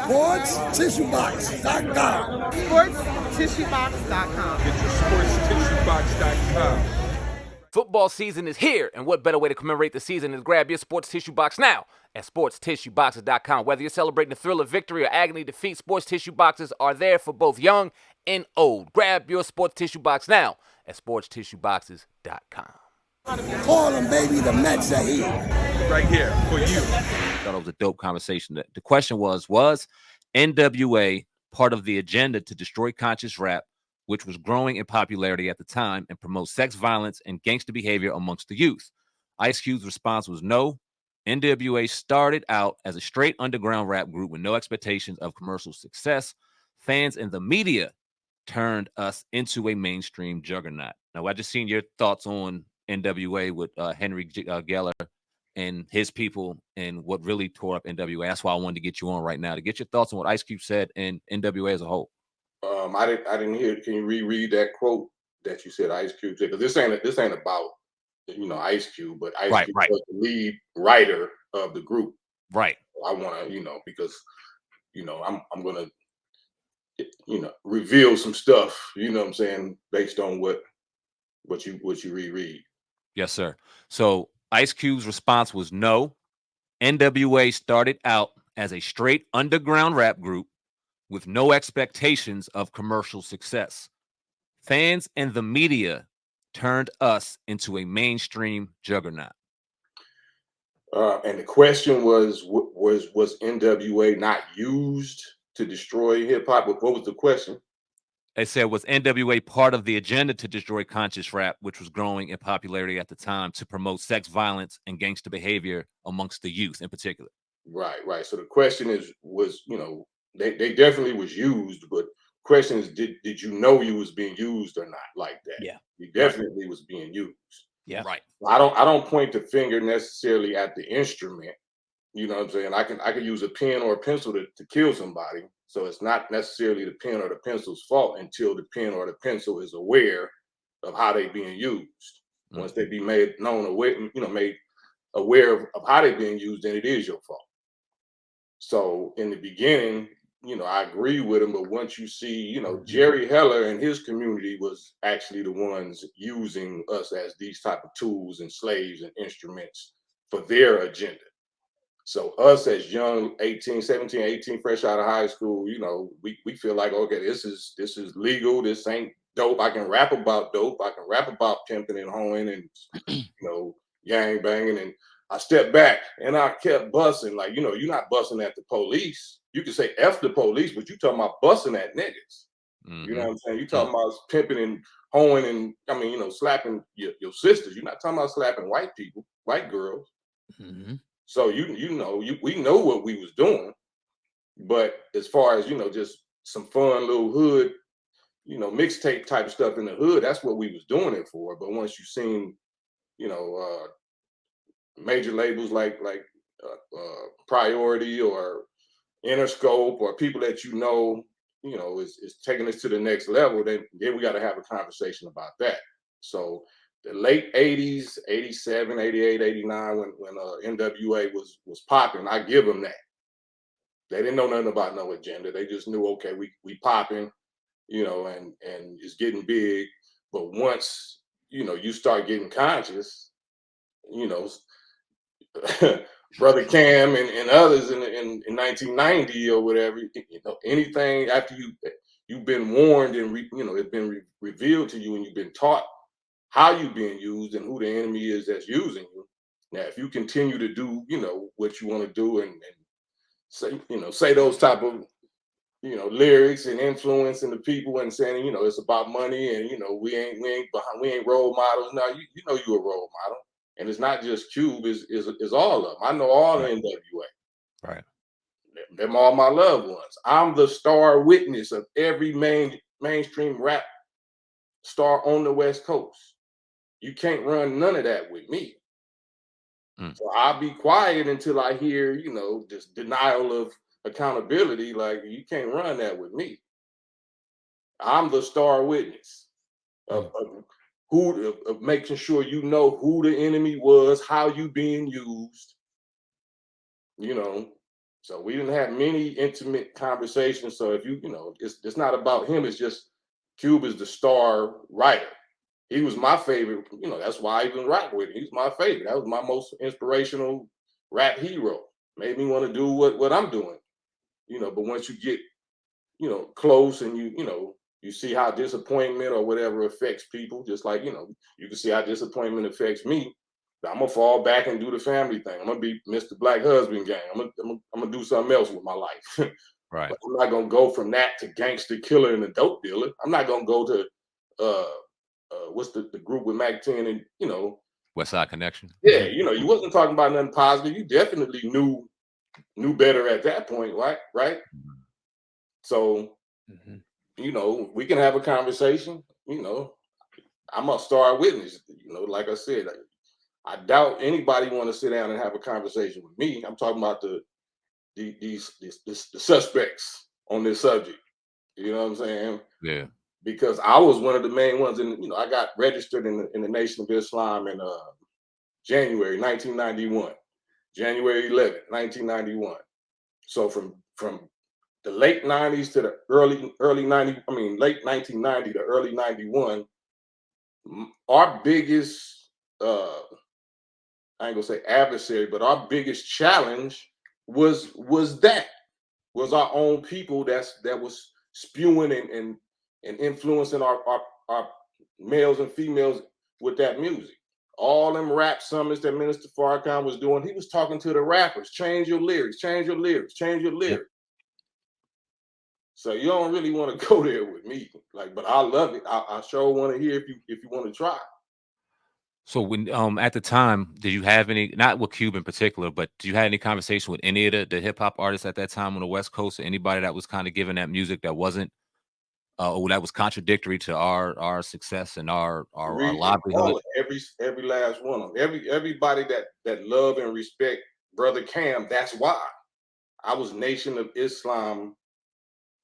SportsTissueBox.com. SportsTissueBox.com. Get your SportsTissueBox.com. Football season is here, and what better way to commemorate the season than to grab your sports tissue box now at sportstissueboxes.com. Whether you're celebrating the thrill of victory or agony defeat, sports tissue boxes are there for both young and old. Grab your sports tissue box now at sportstissueboxes.com. Call them, baby, the Mets are here. Right here for you. Thought it was a dope conversation. The question was NWA part of the agenda to destroy conscious rap, which was growing in popularity at the time, and promote sex violence and gangster behavior amongst the youth? Ice Cube's response was no. NWA started out as a straight underground rap group with no expectations of commercial success. Fans and the media turned us into a mainstream juggernaut. Now, I just seen your thoughts on NWA with Henry Geller and his people and what really tore up NWA. That's why I wanted to get you on right now to get your thoughts on what Ice Cube said and NWA as a whole. I didn't hear. Can you reread that quote that you said Ice Cube said? Because this ain't about Ice Cube, but Ice Cube was the lead writer of the group. Right. I want to because I'm gonna reveal some stuff. You know what I'm saying, based on what you reread. Yes, sir. So Ice Cube's response was no. NWA started out as a straight underground rap group with no expectations of commercial success. Fans and the media turned us into a mainstream juggernaut. And the question was NWA not used to destroy hip hop? What was the question? They said, was NWA part of the agenda to destroy conscious rap, which was growing in popularity at the time, to promote sex violence and gangster behavior amongst the youth in particular? Right. So the question was they definitely was used, but question is, did you know you was being used or not like that? Yeah. You definitely was being used. Yeah. Right. I don't point the finger necessarily at the instrument. You know what I'm saying? I can use a pen or a pencil to kill somebody. So it's not necessarily the pen or the pencil's fault until the pen or the pencil is aware of how they being used. Mm-hmm. Once they be made aware of how they're being used, then it is your fault. So in the beginning, I agree with him, but once you see, Jerry Heller and his community was actually the ones using us as these type of tools and slaves and instruments for their agenda. So us as young 17, 18, fresh out of high school, we feel like, okay, this is legal. This ain't dope. I can rap about dope. I can rap about pimping and hoeing and, gang banging. And I stepped back and I kept busting. Like, you're not busting at the police. You can say F the police, but you talking about busting at niggas. Mm-hmm. You know what I'm saying? You talking about pimping and hoeing and, slapping your sisters. You're not talking about slapping white people, white girls. Mm-hmm. So we know what we was doing, but as far as just some fun little hood, mixtape type stuff in the hood, that's what we was doing it for. But once you seen, major labels like Priority or Interscope or people that is taking us to the next level, then we got to have a conversation about that. So the late 80s, 87, 88, 89, when NWA was popping, I give them that. They didn't know nothing about no agenda. They just knew, okay, we popping, and it's getting big. But once, you start getting conscious, Brother Cam and others in 1990 or whatever, anything after you've been warned and it's been revealed to you and you've been taught how you being used and who the enemy is that's using you. Now, if you continue to do, what you want to do and say those type of, lyrics and influencing the people and saying, it's about money and, we ain't role models. Now, you a role model. And it's not just Cube, is all of them. I know all the NWA. Right. Them all my loved ones. I'm the star witness of every mainstream rap star on the West Coast. You can't run none of that with me. So I'll be quiet until I hear, this denial of accountability. Like, you can't run that with me. I'm the star witness of making sure who the enemy was, how you being used. So we didn't have many intimate conversations. So if you know, it's not about him. It's just Cube is the star writer. He was my favorite. You know, that's why I even rap with him. He's my favorite. That was my most inspirational rap hero. Made me want to do what I'm doing. You know, but once you get, you know, close and you know, you see how disappointment or whatever affects people, just like, you know, you can see how disappointment affects me. I'm gonna fall back and do the family thing. I'm gonna be Mr. Black Husband Gang. I'm gonna do something else with my life. Right. But I'm not gonna go from that to gangster killer and a dope dealer. I'm not gonna go to what's the group with Mac 10 and, you know, West Side Connection. yeah, you know, you wasn't talking about nothing positive. You definitely knew better at that point, right? Right. So, you know, we can have a conversation. You know, I'm a star witness. You know, like I said, I doubt anybody want to sit down and have a conversation with me. I'm talking about the suspects on this subject. You know what I'm saying? Yeah. Because I was one of the main ones, and you know, I got registered in the Nation of Islam in January 1991, January 11th, 1991. So from the late 90s to the early 90s, I mean late 1990 to early 91, our biggest I ain't gonna say adversary, but our biggest challenge was our own people that was spewing and influencing our males and females with that music. All them rap summits that Minister Farrakhan was doing, he was talking to the rappers, change your lyrics, change your lyrics, change your lyrics. So you don't really want to go there with me, like, but I love it. I sure want to hear if you want to try. So when at the time, did you have any, not with Cube in particular, but do you have any conversation with any of the hip hop artists at that time on the West Coast, or anybody that was kind of giving that music that wasn't or that was contradictory to our success and our livelihood? Every last one of them. Everybody that love and respect Brother Cam. That's why I was Nation of Islam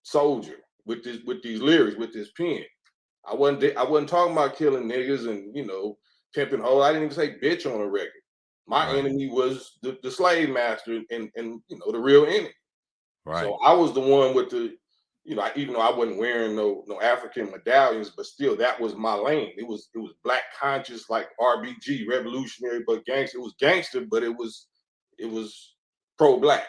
soldier with these lyrics, with this pen. I wasn't talking about killing niggas and, you know, pimping hoes. I didn't even say bitch on a record. My Right. enemy was the slave master and you know, the real enemy. Right. So I was the one with the, you know, even though I wasn't wearing no African medallions, but still that was my lane. It was black conscious, like RBG, revolutionary but gangster. It was gangster, but it was pro-black.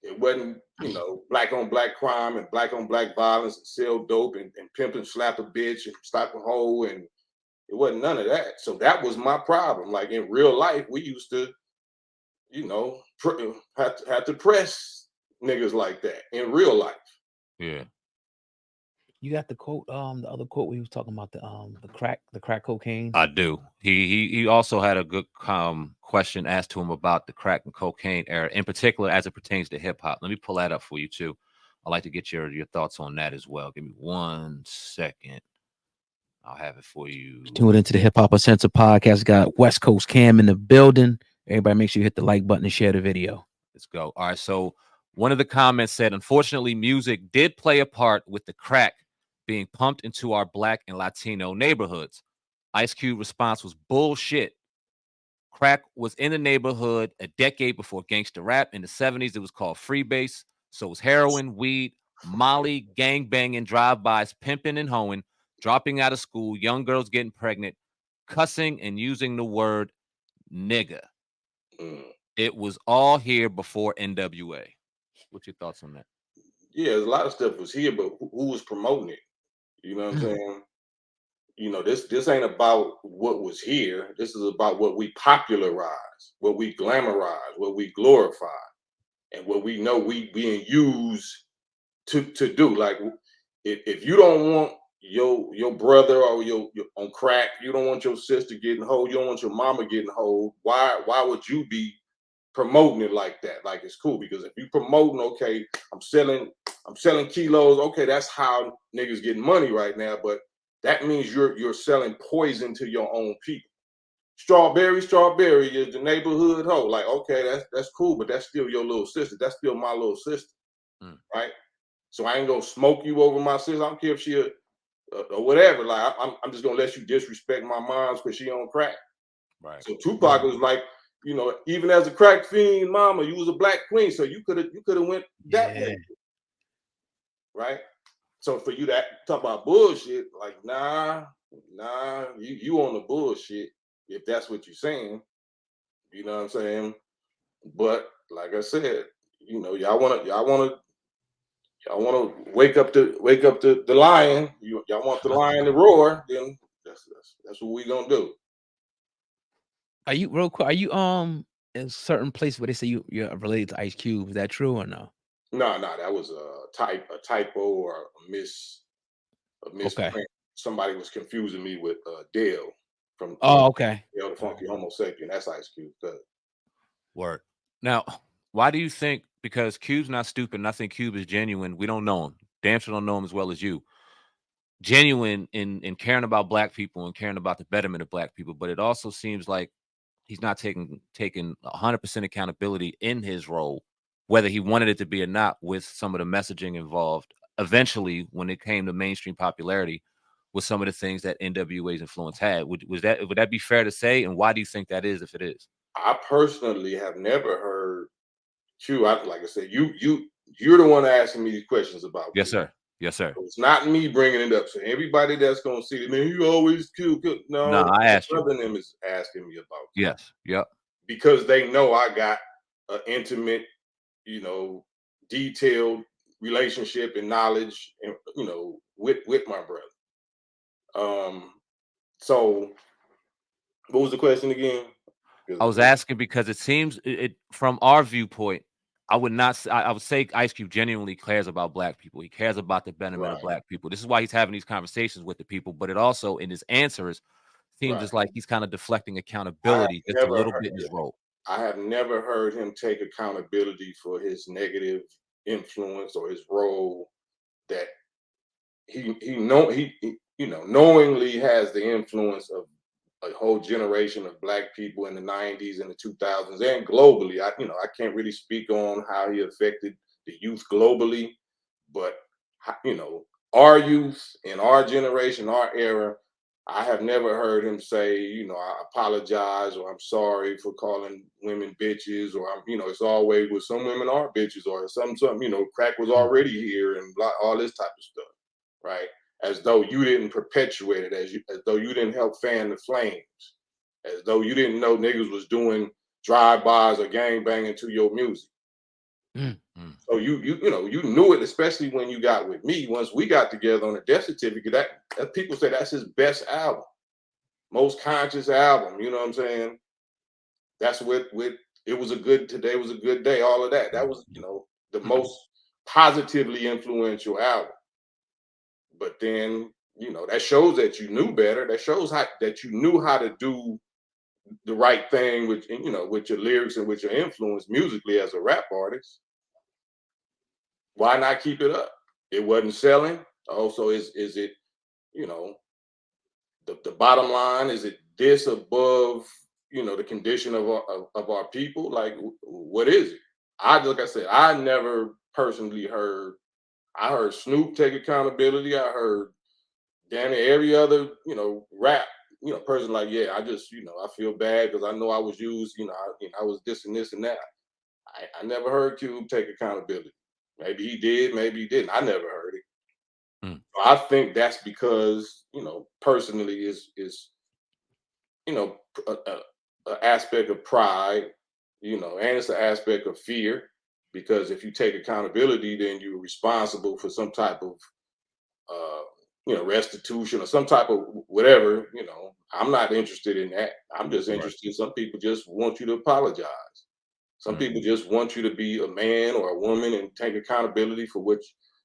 It wasn't, you know, black on black crime and black on black violence and sell dope and pimp and slap a bitch and slap a hoe, and it wasn't none of that. So that was my problem. Like in real life, we used to, you know, have to press niggas like that in real life. Yeah. You got the quote, the other quote where he was talking about the crack cocaine. I do. He also had a good question asked to him about the crack and cocaine era, in particular as it pertains to hip hop. Let me pull that up for you too. I'd like to get your thoughts on that as well. Give me 1 second. I'll have it for you. Tune into the Hip Hop Uncensored podcast. Got West Coast Cam in the building. Everybody, make sure you hit the like button and share the video. Let's go. All right. So one of the comments said, unfortunately, music did play a part with the crack being pumped into our Black and Latino neighborhoods. Ice Cube response was bullshit. Crack was in the neighborhood a decade before gangster rap. In the 70s, it was called freebase. So it was heroin, weed, Molly, gang banging, drive-bys, pimping and hoeing, dropping out of school, young girls getting pregnant, cussing and using the word nigga. It was all here before NWA. What's your thoughts on that? Yeah, a lot of stuff was here, but who was promoting it? You know what I'm saying? You know, this ain't about what was here. This is about what we popularized, what we glamorized, what we glorified, and what we know we being used to do. Like, if you don't want your brother or your on crack, you don't want your sister getting hold, you don't want your mama getting hold. Why would you be promoting it like that? Like, it's cool because if you promoting, okay, I'm selling kilos, okay, that's how niggas getting money right now, but that means you're selling poison to your own people. Strawberry is the neighborhood hoe. Like, okay, that's cool, but that's still your little sister. That's still my little sister, right? So I ain't gonna smoke you over my sister. I don't care if she or whatever. Like, I'm just gonna let you disrespect my mom's because she on crack. Right. So Tupac was like, you know, even as a crack fiend mama, you was a black queen, so you could have went that way, right? So for you to talk about bullshit, like nah, you on the bullshit if that's what you're saying. You know what I'm saying? But like I said, you know, y'all wanna wake up the lion. Y'all want the lion to roar, then that's what we gonna do. Are you real quick? Are you in a certain place where they say you're related to Ice Cube? Is that true or no? No, that was a typo or a Okay. misprint. Somebody was confusing me with Dale from Oh, okay. Dale the Funky Homo Sapien. That's Ice Cube. Word. Now, why do you think? Because Cube's not stupid, and I think Cube is genuine. We don't know him. Damn sure don't know him as well as you. Genuine in caring about black people and caring about the betterment of black people, but it also seems like he's not taking 100% accountability in his role, whether he wanted it to be or not, with some of the messaging involved. Eventually, when it came to mainstream popularity, with some of the things that NWA's influence had, would that be fair to say? And why do you think that is, if it is? I personally have never heard Q. Like I said, you're the one asking me these questions about Yes, Q. sir. Yes, sir. So it's not me bringing it up. So everybody that's gonna see it, man, you always Q. No, No, I my asked you. brother and them is asking me about Q Yes. Yep. because they know I got an intimate, you know, detailed relationship and knowledge, and you know, with my brother. So what was the question again? I was asking because it seems from our viewpoint, I would not. I would say Ice Cube genuinely cares about black people. He cares about the betterment of Right, black people. This is why he's having these conversations with the people. But it also, in his answers, seems right. as like he's kind of deflecting I have accountability just a never little heard. bit in his role. I have never heard him take accountability for his negative influence or his role that you know knowingly has the influence of a whole generation of black people in the 90s and the 2000s and globally. I can't really speak on how he affected the youth globally, but you know, our youth in our generation, our era, I have never heard him say, you know, I apologize or I'm sorry for calling women bitches, or I'm, you know, it's always with some women are bitches or some, you know, crack was Mm. already here and all this type of stuff, right? As though you didn't perpetuate it, as though you didn't help fan the flames, as though you didn't know niggas was doing drive-bys or gang banging to your music. Mm. So you know you knew it, especially when you got with me. Once we got together on the death certificate, that people say that's his best album, most conscious album. You know what I'm saying? That's with it was a good today was a good day. All of that. That was you know the most positively influential album. But then you know that shows that you knew better. That shows how that you knew how to do the right thing with you know with your lyrics and with your influence musically as a rap artist. Why not keep it up? It wasn't selling. Also, is it, you know, the bottom line, is it this above, you know, the condition of our people? Like, what is it? Like I said, I never personally heard. I heard Snoop take accountability. I heard damn near every other, you know, rap, you know, person like, yeah, I just, you know, I feel bad because I know I was used, I was this and this and that. I never heard Cube take accountability. Maybe he did, maybe he didn't. I never heard it. Mm. I think that's because, you know, personally is you know a aspect of pride, you know, and it's an aspect of fear because if you take accountability, then you're responsible for some type of uh, you know restitution or some type of whatever. You know, I'm not interested in that. I'm just Right. interested. Some people just want you to apologize. Some Mm. people just want you to be a man or a woman and take accountability for what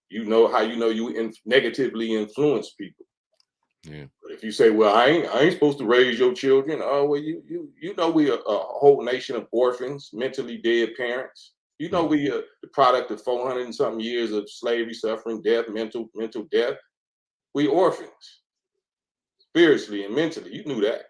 you know, how you know you negatively influence people. Yeah. But if you say, "Well, I ain't supposed to raise your children," oh well, you know we a whole nation of orphans, mentally dead parents. You know Mm. we are the product of 400 and something years of slavery, suffering, death, mental death. We orphans, spiritually and mentally. You knew that.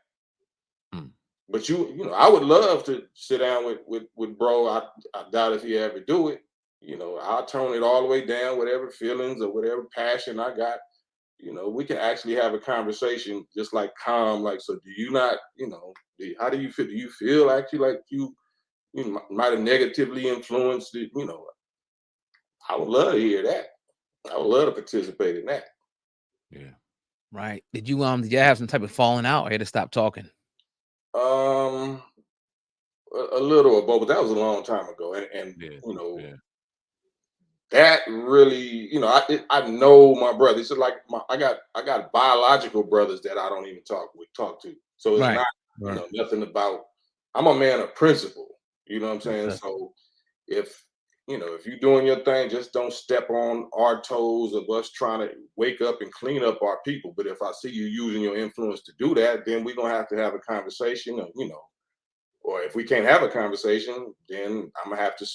Mm. But you know, I would love to sit down with bro. I doubt if he ever do it. You know, I'll tone it all the way down, whatever feelings or whatever passion I got. we can actually have a conversation just like calm. Like, so do you not, how do you feel? Do you feel actually like you might have negatively influenced it? I would love to hear that. I would love to participate in that. Yeah. Right. Did you have some type of falling out or you had to stop talking? A little of both, but that was a long time ago. And Yeah. Yeah. that really, I know my brother. It's just like I got biological brothers that I don't even talk to. So it's Right. not, Right. nothing about. I'm a man of principle. You know what I'm saying? Okay. So if if you're doing your thing, just don't step on our toes of us trying to wake up and clean up our people. But if I see you using your influence to do that, then we're gonna have to have a conversation. Or if we can't have a conversation, then I'm gonna have to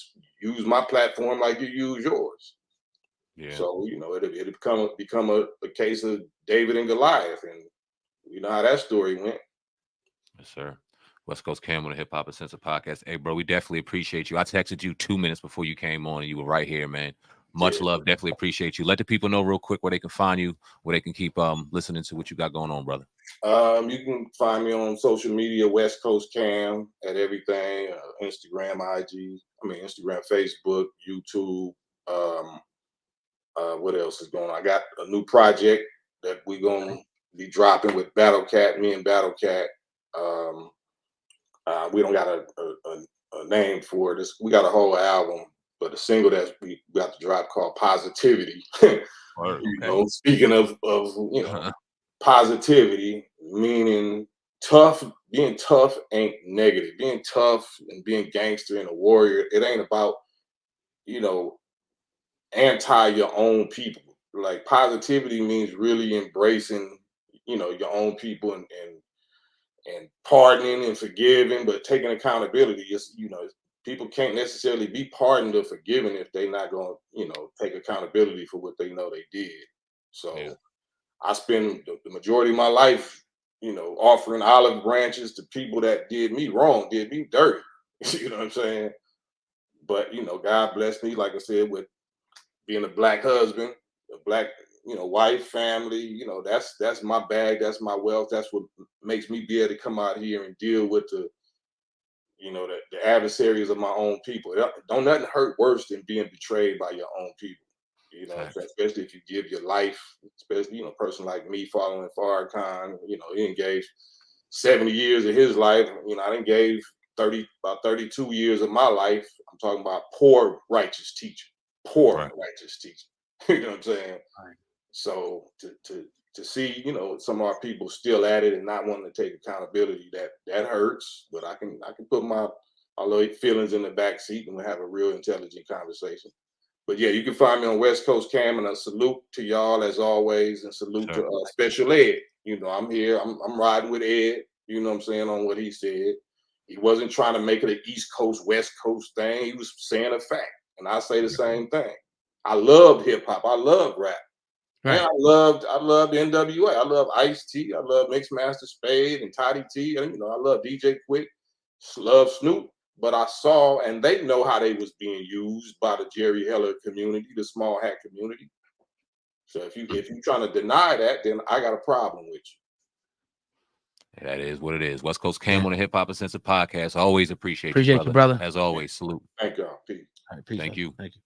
use my platform like you use yours. Yeah. So it'll become a case of David and Goliath, and you know how that story went. Yes, sir. West Coast Cam on the Hip Hop Essential Podcast. Hey, bro, we definitely appreciate you. I texted you 2 minutes before you came on, and you were right here, man. Much Yeah. love. Definitely appreciate you. Let the people know real quick where they can find you, where they can keep listening to what you got going on, brother. You can find me on social media, West Coast Cam, at everything, Instagram, Instagram, Facebook, YouTube. What else is going on? I got a new project that we're gonna be dropping with Battle Cat, me and Battle Cat. We don't got a name for this. We got a whole album, but the single that we got to drop called Positivity. Speaking of positivity, meaning being tough ain't negative. Being tough and being gangster and a warrior, it ain't about, anti your own people. Like, positivity means really embracing, your own people, and pardoning and forgiving, but taking accountability. Is people can't necessarily be pardoned or forgiven if they're not going to take accountability for what they know they did. So Yeah. I spend the majority of my life, offering olive branches to people that did me wrong, did me dirty. You know what I'm saying? But God bless me, like I said, with being a black husband, a black, wife, family. That's my bag, that's my wealth. That's what makes me be able to come out here and deal with the adversaries of my own people. Don't nothing hurt worse than being betrayed by your own people. You know what I'm saying? Especially if you give your life, especially, a person like me following Farrakhan, he engaged 70 years of his life. I done gave about 32 years of my life. I'm talking about poor righteous teaching. Righteous teaching. You know what I'm saying? Right. So to see, some of our people still at it and not wanting to take accountability, that hurts. But I can put my little feelings in the back seat and we'll have a real intelligent conversation. But yeah, you can find me on West Coast Cam, and a salute to y'all as always, and salute to Special Ed. I'm here. I'm riding with Ed. You know what I'm saying, on what he said. He wasn't trying to make it an East Coast, West Coast thing. He was saying a fact, and I say the same thing. I loved hip hop. I loved rap. Right. And I loved NWA. I love Ice-T. I love Mixmaster Spade and Toddy T. And, I love DJ Quick. Love Snoop. But I saw, and they know how they was being used by the Jerry Heller community, the small hat community. So if you're trying to deny that, then I got a problem with you. That is what it is. West Coast Cam on the Hip Hop Essential Podcast. Always appreciate you, brother. As always, salute. Thank y'all. Peace. All right, peace. Thank you. Thank you.